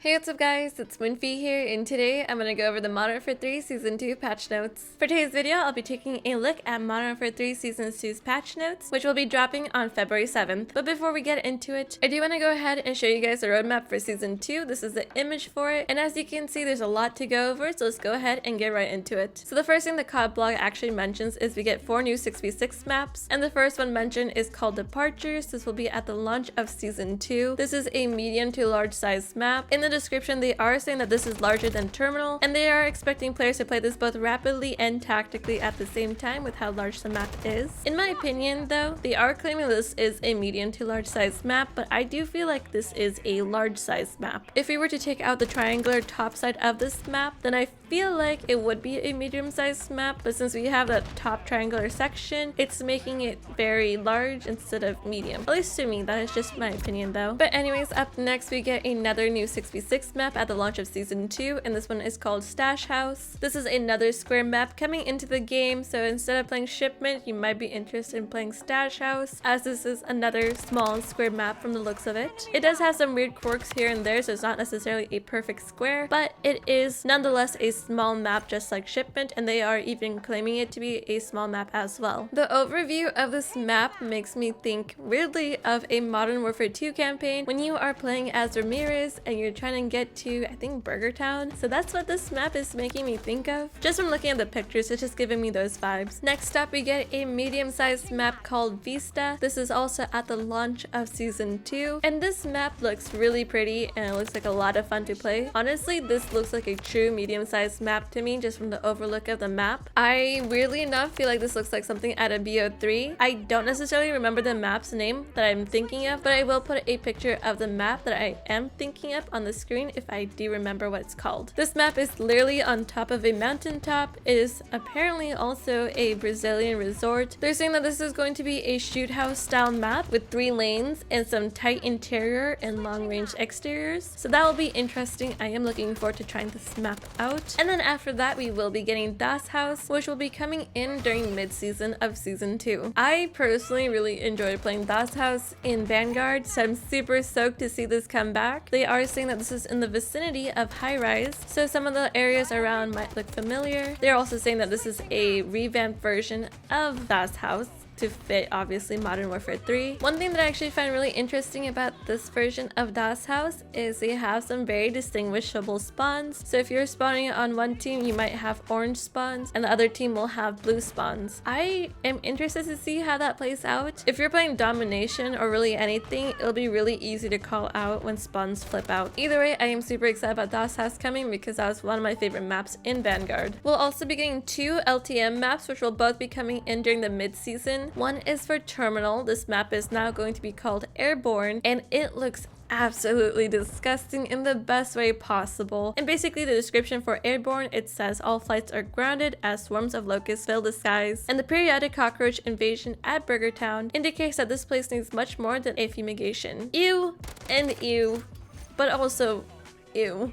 Hey, what's up guys, it's Moonfyye here, and today I'm going to go over the Modern Warfare 3 Season 2 patch notes. For today's video, I'll be taking a look at Modern Warfare 3 Season 2's patch notes, which will be dropping on February 7th. But before we get into it, I do want to go ahead and show you guys the roadmap for Season 2. This is the image for it, and as you can see, there's a lot to go over, so let's go ahead and get right into it. So the first thing the COD blog actually mentions is we get 4 new 6v6 maps, and the first one mentioned is called Departures. This will be at the launch of Season 2. This is a medium to large size map. In the description, they are saying that this is larger than Terminal, and they are expecting players to play this both rapidly and tactically at the same time with how large the map is. In my opinion though, they are claiming this is a medium to large size map, but I do feel like this is a large size map. If we were to take out the triangular top side of this map, then I feel like it would be a medium sized map, but since we have that top triangular section, it's making it very large instead of medium. At least to me, that is just my opinion though. But anyways, up next we get another new 6v6 map at the launch of Season 2, and this one is called Stash House. This is another square map coming into the game, so instead of playing Shipment, you might be interested in playing Stash House, as this is another small square map from the looks of it. It does have some weird quirks here and there, so it's not necessarily a perfect square, but it is nonetheless a small map just like Shipment, and they are even claiming it to be a small map as well. The overview of this map makes me think weirdly of a Modern Warfare 2 campaign when you are playing as Ramirez and you're trying to get to, I think, Burger Town. So that's what this map is making me think of. Just from looking at the pictures, it's just giving me those vibes. Next up, we get a medium-sized map called Vista. This is also at the launch of Season 2, and this map looks really pretty and it looks like a lot of fun to play. Honestly, this looks like a true medium-sized map to me just from the overlook of the map. I weirdly enough feel like this looks like something out of MW3. I don't necessarily remember the map's name that I'm thinking of, but I will put a picture of the map that I am thinking of on the screen if I do remember what it's called. This map is literally on top of a mountaintop. It is apparently also a Brazilian resort. They're saying that this is going to be a shoot house style map with 3 lanes and some tight interior and long range exteriors. So that will be interesting. I am looking forward to trying this map out. And then after that, we will be getting Das House, which will be coming in during mid-season of Season 2. I personally really enjoyed playing Das House in Vanguard, so I'm super stoked to see this come back. They are saying that this is in the vicinity of High Rise, so some of the areas around might look familiar. They're also saying that this is a revamped version of Das House to fit obviously Modern Warfare 3. One thing that I actually find really interesting about this version of Das House is they have some very distinguishable spawns. So if you're spawning on one team, you might have orange spawns and the other team will have blue spawns. I am interested to see how that plays out. If you're playing Domination or really anything, it'll be really easy to call out when spawns flip out. Either way, I am super excited about Das House coming because that was one of my favorite maps in Vanguard. We'll also be getting 2 LTM maps, which will both be coming in during the mid-season. One is for Terminal. This map is now going to be called Airborne, and it looks absolutely disgusting in the best way possible. And basically the description for Airborne, it says all flights are grounded as swarms of locusts fill the skies, and the periodic cockroach invasion at Burger Town indicates that this place needs much more than a fumigation. Ew and ew, but also ew.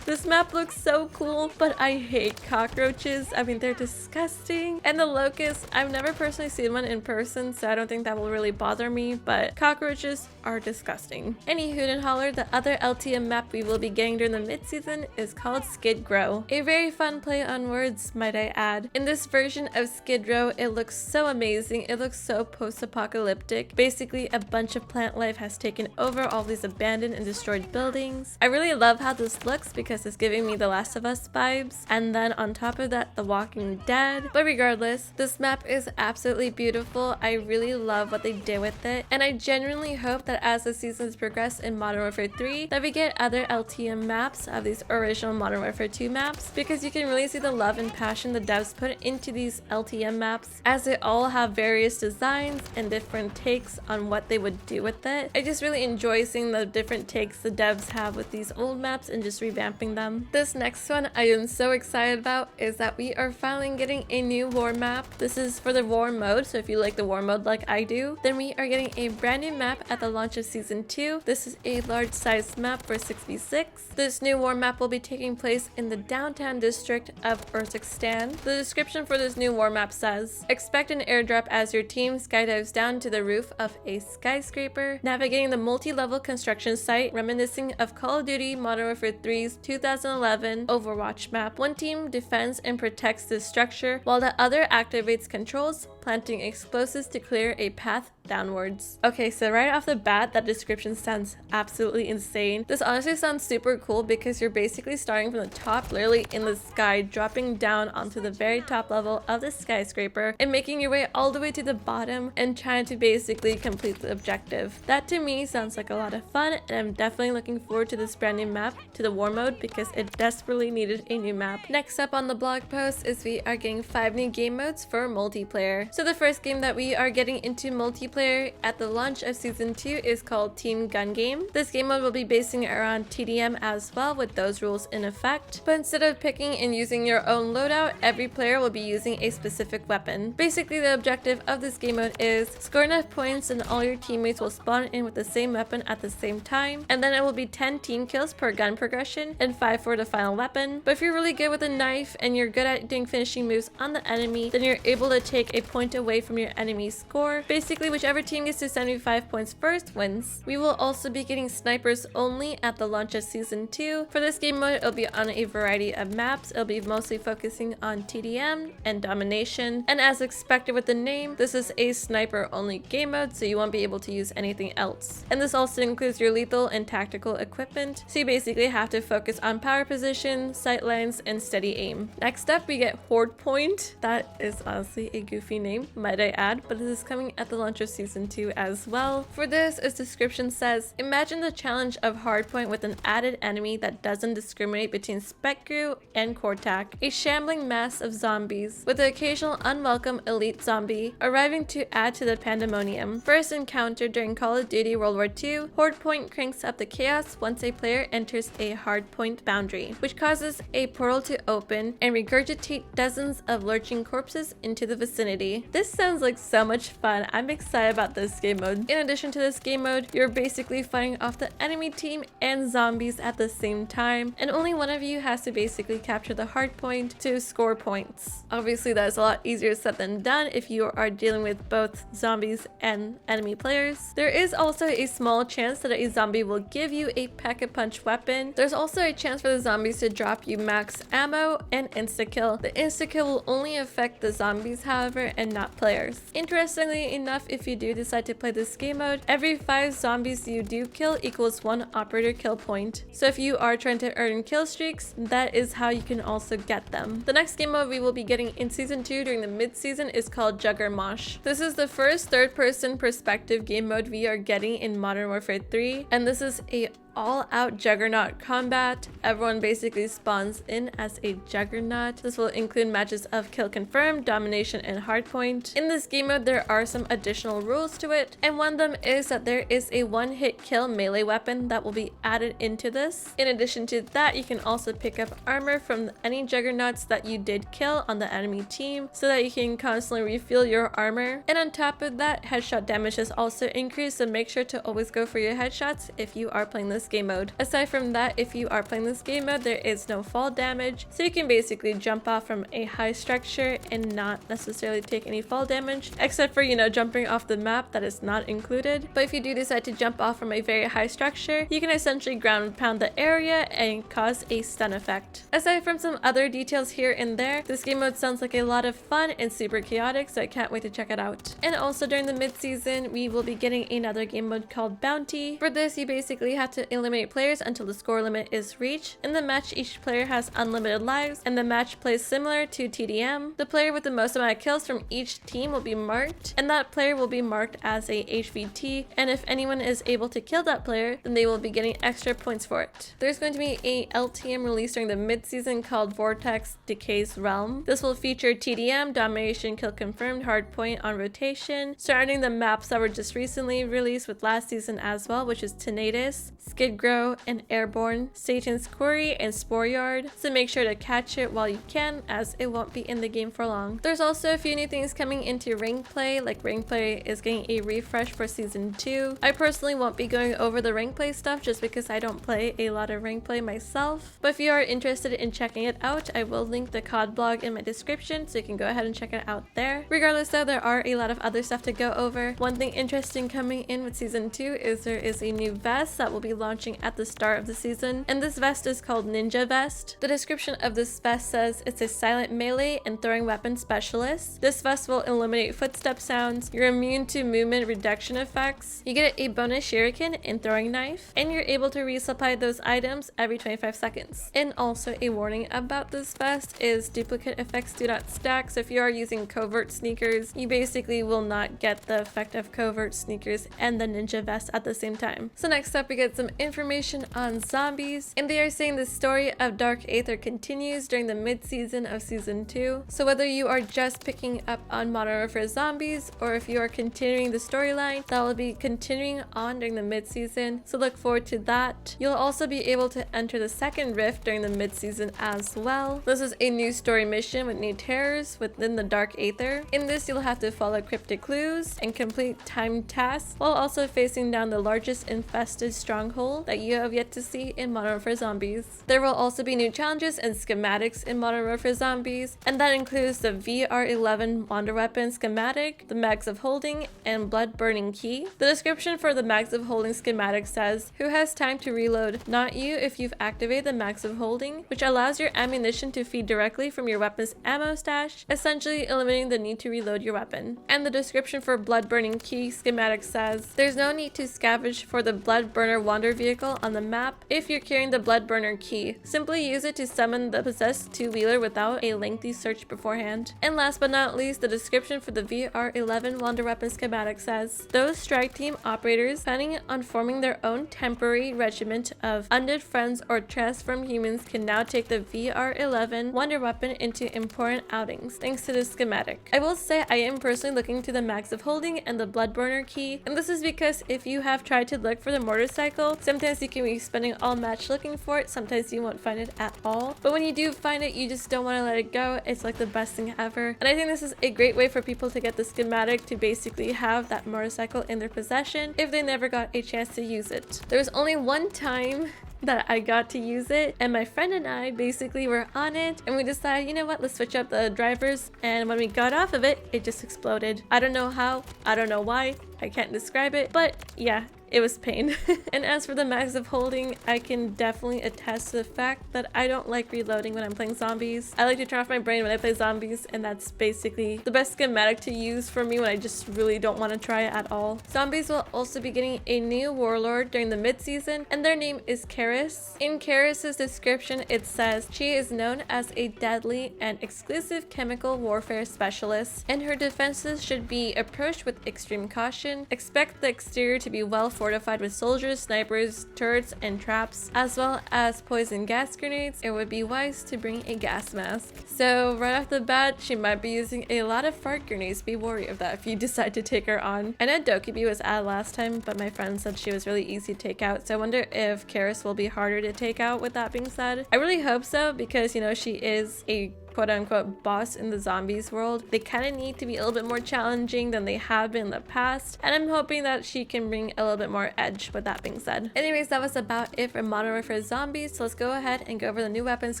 This map looks so cool, but I hate cockroaches. I mean, they're disgusting. And the locusts, I've never personally seen one in person, so I don't think that will really bother me, but cockroaches are disgusting. Any hoot and holler, the other LTM map we will be getting during the mid-season is called Skid Row. A very fun play on words, might I add. In this version of Skid Row, it looks so amazing. It looks so post-apocalyptic. Basically, a bunch of plant life has taken over all these abandoned and destroyed buildings. I really love how this looks because it's giving me The Last of Us vibes, and then on top of that, The Walking Dead. But regardless, this map is absolutely beautiful. I really love what they did with it, and I genuinely hope that as the seasons progress in Modern Warfare 3, that we get other LTM maps of these original Modern Warfare 2 maps, because you can really see the love and passion the devs put into these LTM maps, as they all have various designs and different takes on what they would do with it. I just really enjoy seeing the different takes the devs have with these old maps and just revamping dropping them. This next one I am so excited about is that we are finally getting a new war map. This is for the war mode, so if you like the war mode like I do, then we are getting a brand new map at the launch of season 2. This is a large sized map for 6v6. This new war map will be taking place in the downtown district of Urzikstan. The description for this new war map says, expect an airdrop as your team skydives down to the roof of a skyscraper, navigating the multi-level construction site reminiscing of Call of Duty Modern Warfare 3's 2011 Overwatch map. One team defends and protects this structure while the other activates controls, planting explosives to clear a path downwards. Okay, so right off the bat, that description sounds absolutely insane. This honestly sounds super cool because you're basically starting from the top, literally in the sky, dropping down onto the very top level of the skyscraper and making your way all the way to the bottom and trying to basically complete the objective. That to me sounds like a lot of fun, and I'm definitely looking forward to this brand new map, to the war mode, because it desperately needed a new map. Next up on the blog post is we are getting 5 new game modes for multiplayer. So the first game that we are getting into multiplayer at the launch of season 2 is called Team Gun Game. This game mode will be basing around TDM as well, with those rules in effect, but instead of picking and using your own loadout, every player will be using a specific weapon. Basically, the objective of this game mode is score enough points and all your teammates will spawn in with the same weapon at the same time, and then it will be 10 team kills per gun progression and 5 for the final weapon. But if you're really good with a knife and you're good at doing finishing moves on the enemy, then you're able to take a point away from your enemy's score. Basically, whichever team gets to 75 points first wins. We will also be getting snipers only at the launch of season 2. For this game mode, it'll be on a variety of maps. It'll be mostly focusing on TDM and domination, and as expected with the name, this is a sniper only game mode, so you won't be able to use anything else. And this also includes your lethal and tactical equipment, so you basically have to focus on power position, sight lines, and steady aim. Next up, we get Horde Point. That is honestly a goofy name, might I add, but this is coming at the launch of season 2 as well. For this, its description says, imagine the challenge of Hardpoint with an added enemy that doesn't discriminate between Spec Crew and Cortac, a shambling mass of zombies, with the occasional unwelcome elite zombie arriving to add to the pandemonium. First encountered during Call of Duty World War II, Hardpoint cranks up the chaos once a player enters a hardpoint boundary, which causes a portal to open and regurgitate dozens of lurching corpses into the vicinity. This sounds like so much fun. I'm excited about this game mode. In addition to this game mode, you're basically fighting off the enemy team and zombies at the same time, and only one of you has to basically capture the hard point to score points. Obviously, that is a lot easier said than done if you are dealing with both zombies and enemy players. There is also a small chance that a zombie will give you a pack-a-punch weapon. There's also a chance for the zombies to drop you max ammo and insta-kill. The insta-kill will only affect the zombies, however, and not players. Interestingly enough, if you do decide to play this game mode, every 5 zombies you do kill equals 1 operator kill point. So if you are trying to earn kill streaks, that is how you can also get them. The next game mode we will be getting in season 2 during the mid-season is called Juggermosh. This is the first third-person perspective game mode we are getting in Modern Warfare 3, and this is a all-out juggernaut combat. Everyone basically spawns in as a juggernaut. This will include matches of kill confirmed, domination, and hardpoint. In this game mode, there are some additional rules to it, and one of them is that there is a one-hit kill melee weapon that will be added into this. In addition to that, you can also pick up armor from any juggernauts that you did kill on the enemy team, so that you can constantly refuel your armor. And on top of that, headshot damage is also increased, so make sure to always go for your headshots if you are playing this game mode. Aside from that, if you are playing this game mode, there is no fall damage, so you can basically jump off from a high structure and not necessarily take any fall damage, except for, you know, jumping off the map. That is not included. But if you do decide to jump off from a very high structure, you can essentially ground pound the area and cause a stun effect. Aside from some other details here and there, this game mode sounds like a lot of fun and super chaotic, so I can't wait to check it out. And also during the mid-season, we will be getting another game mode called Bounty. For this, you basically have to eliminate players until the score limit is reached. In the match, each player has unlimited lives, and the match plays similar to TDM. The player with the most amount of kills from each team will be marked, and that player will be marked as a HVT, and if anyone is able to kill that player, then they will be getting extra points for it. There's going to be a LTM release during the mid-season called Vortex Decay's Realm. This will feature TDM, domination, kill confirmed, hardpoint on rotation, surrounding the maps that were just recently released with last season as well, which is Tenatus, Skid Grow, and Airborne, Satan's Quarry, and Spore Yard, so make sure to catch it while you can, as it won't be in the game for long. There's also a few new things coming into Ring Play, like Ring Play is getting a refresh for Season 2. I personally won't be going over the Ring Play stuff just because I don't play a lot of Ring Play myself, but if you are interested in checking it out, I will link the COD blog in my description so you can go ahead and check it out there. Regardless though, there are a lot of other stuff to go over. One thing interesting coming in with Season 2 is there is a new vest that will be launching at the start of the season, and this vest is called Ninja Vest. The description of this vest says it's a silent melee and throwing weapon specialist. This vest will eliminate footstep sounds, you're immune to movement reduction effects, you get a bonus shuriken and throwing knife, and you're able to resupply those items every 25 seconds. And also a warning about this vest is duplicate effects do not stack, so if you are using covert sneakers, you basically will not get the effect of covert sneakers and the ninja vest at the same time. So next up we get some information on zombies, and they are saying the story of Dark Aether continues during the mid-season of Season 2. So whether you are just picking up on Modern Warfare Zombies or if you are continuing the storyline, that will be continuing on during the mid-season, so look forward to that. You'll also be able to enter the second rift during the mid-season as well. This is a new story mission with new terrors within the Dark Aether. In this, you'll have to follow cryptic clues and complete timed tasks while also facing down the largest infested stronghold that you have yet to see in Modern Warfare Zombies. There will also be new challenges and schematics in Modern Warfare Zombies, and that includes the VR11 Wonder Weapon schematic, the Mags of Holding, and Blood Burning Key. The description for the Mags of Holding schematic says, who has time to reload? Not you if you've activated the Mags of Holding, which allows your ammunition to feed directly from your weapon's ammo stash, essentially eliminating the need to reload your weapon. And the description for Blood Burning Key schematic says, there's no need to scavenge for the Blood Burner Wander vehicle on the map if you're carrying the Blood Burner Key. Simply use it to summon the possessed two-wheeler without a lengthy search beforehand. And last but not least, the description for the VR11 Wander Weapon schematic says, those strike team operators planning on forming their own temporary regiment of undead friends or transformed humans can now take the VR11 Wonder Weapon into important outings thanks to this schematic. I will say I am personally looking to the Mags of Holding and the Blood Burner Key, and this is because if you have tried to look for the motorcycle, sometimes you can be spending all match looking for it, sometimes you won't find it at all, but when you do find it, you just don't want to let it go. It's like the best thing ever, and I think this is a great way for people to get the schematic to basically have that motorcycle in their possession if they never got a chance to use it. There was only one time that I got to use it, and my friend and I basically were on it, and we decided, you know what, let's switch up the drivers, and when we got off of it, it just exploded. I don't know how, I don't know why, I can't describe it, but yeah, it was pain. And as for the Mags of Holding, I can definitely attest to the fact that I don't like reloading when I'm playing zombies. I like to turn off my brain when I play zombies, and that's basically the best schematic to use for me when I just really don't want to try it at all. Zombies will also be getting a new warlord during the mid-season, and their name is Karis. In Karis's description, it says she is known as a deadly and exclusive chemical warfare specialist, and her defenses should be approached with extreme caution. Expect the exterior to be well fortified with soldiers, snipers, turrets, and traps, as well as poison gas grenades. It would be wise to bring a gas mask. So right off the bat, she might be using a lot of fart grenades. Be wary of that if you decide to take her on. I know Dokkaebi was added last time, but my friend said she was really easy to take out, so I wonder if Karis will be harder to take out with that being said. I really hope so, because you know, she is a quote-unquote boss in the zombies world. They kind of need to be a little bit more challenging than they have been in the past, and I'm hoping that she can bring a little bit more edge with that being said. Anyways, that was about it for Modern Warfare Zombies, so let's go ahead and go over the new weapons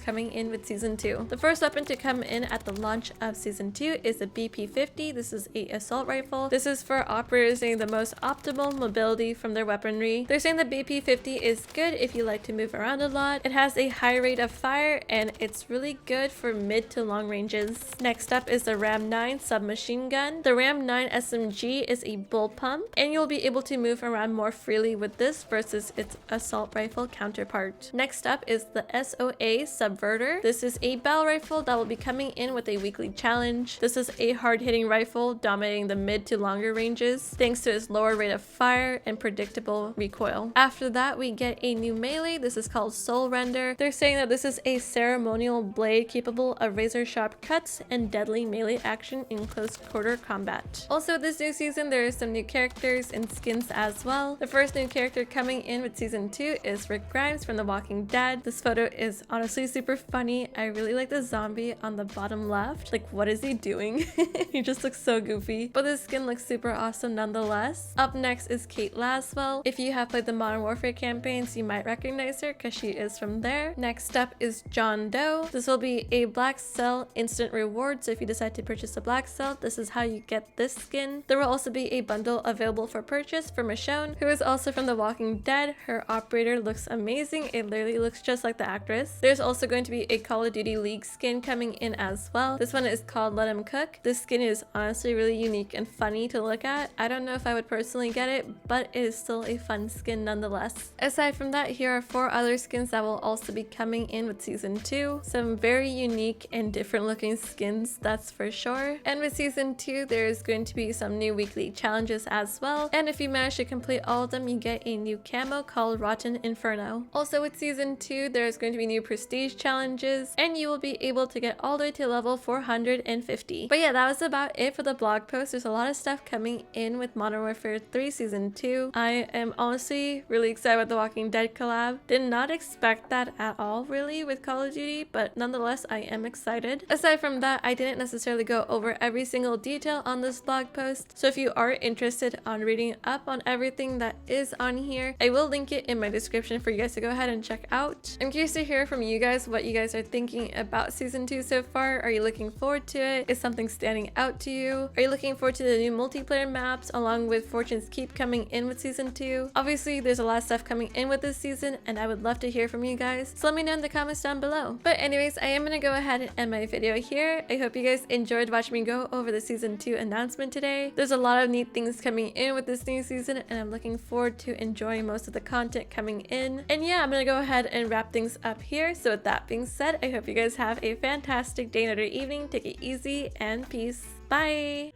coming in with Season 2. The first weapon to come in at the launch of Season 2 is the BP-50. This is a assault rifle. This is for operators getting the most optimal mobility from their weaponry. They're saying the BP-50 is good if you like to move around a lot. It has a high rate of fire, and it's really good for mid to long ranges. Next up is the Ram 9 submachine gun. The Ram 9 SMG is a bull pump, and you'll be able to move around more freely with this versus its assault rifle counterpart. Next up is the SOA Subverter. This is a battle rifle that will be coming in with a weekly challenge. This is a hard-hitting rifle dominating the mid to longer ranges thanks to its lower rate of fire and predictable recoil. After that, we get a new melee. This is called Soul Render. They're saying that this is a ceremonial blade capable of of razor sharp cuts and deadly melee action in close quarter combat. Also this new season there are some new characters and skins as well. The first new character coming in with season 2 is Rick Grimes from The Walking Dead. This photo is honestly super funny. I really like the zombie on the bottom left. Like, what is he doing? He just looks so goofy, but the skin looks super awesome nonetheless. Up next is Kate Laswell. If you have played the Modern Warfare campaigns, you might recognize her because she is from there. Next up is John Doe. This will be a black cell instant reward, so if you decide to purchase a black cell, this is how you get this skin. There will also be a bundle available for purchase for Michonne, who is also from The Walking Dead. Her operator looks amazing. It literally looks just like the actress. There's also going to be a Call of Duty League skin coming in as well. This one is called Let 'Em Cook. This skin is honestly really unique and funny to look at. I don't know if I would personally get it, but it is still a fun skin nonetheless. Aside from that, here are 4 other skins that will also be coming in with season 2. Some very unique and different looking skins, that's for sure. And with season 2, there's going to be some new weekly challenges as well. And if you manage to complete all of them, you get a new camo called Rotten Inferno. Also with season 2, there's going to be new prestige challenges, and you will be able to get all the way to level 450. But yeah, that was about it for the blog post. There's a lot of stuff coming in with Modern Warfare 3 season 2. I am honestly really excited about the Walking Dead collab. Did not expect that at all really with Call of Duty, but nonetheless I am excited. Aside from that, I didn't necessarily go over every single detail on this blog post, so if you are interested on reading up on everything that is on here, I will link it in my description for you guys to go ahead and check out. I'm curious to hear from you guys what you guys are thinking about season 2 so far. Are you looking forward to it? Is something standing out to you? Are you looking forward to the new multiplayer maps along with Fortune's Keep coming in with season 2? Obviously there's a lot of stuff coming in with this season, and I would love to hear from you guys, so let me know in the comments down below. But anyways, I am gonna go ahead and end my video here. I hope you guys enjoyed watching me go over the season 2 announcement today. There's a lot of neat things coming in with this new season, and I'm looking forward to enjoying most of the content coming in. And yeah, I'm gonna go ahead and wrap things up here. So with that being said, I hope you guys have a fantastic day, night, or evening. Take it easy and peace. Bye!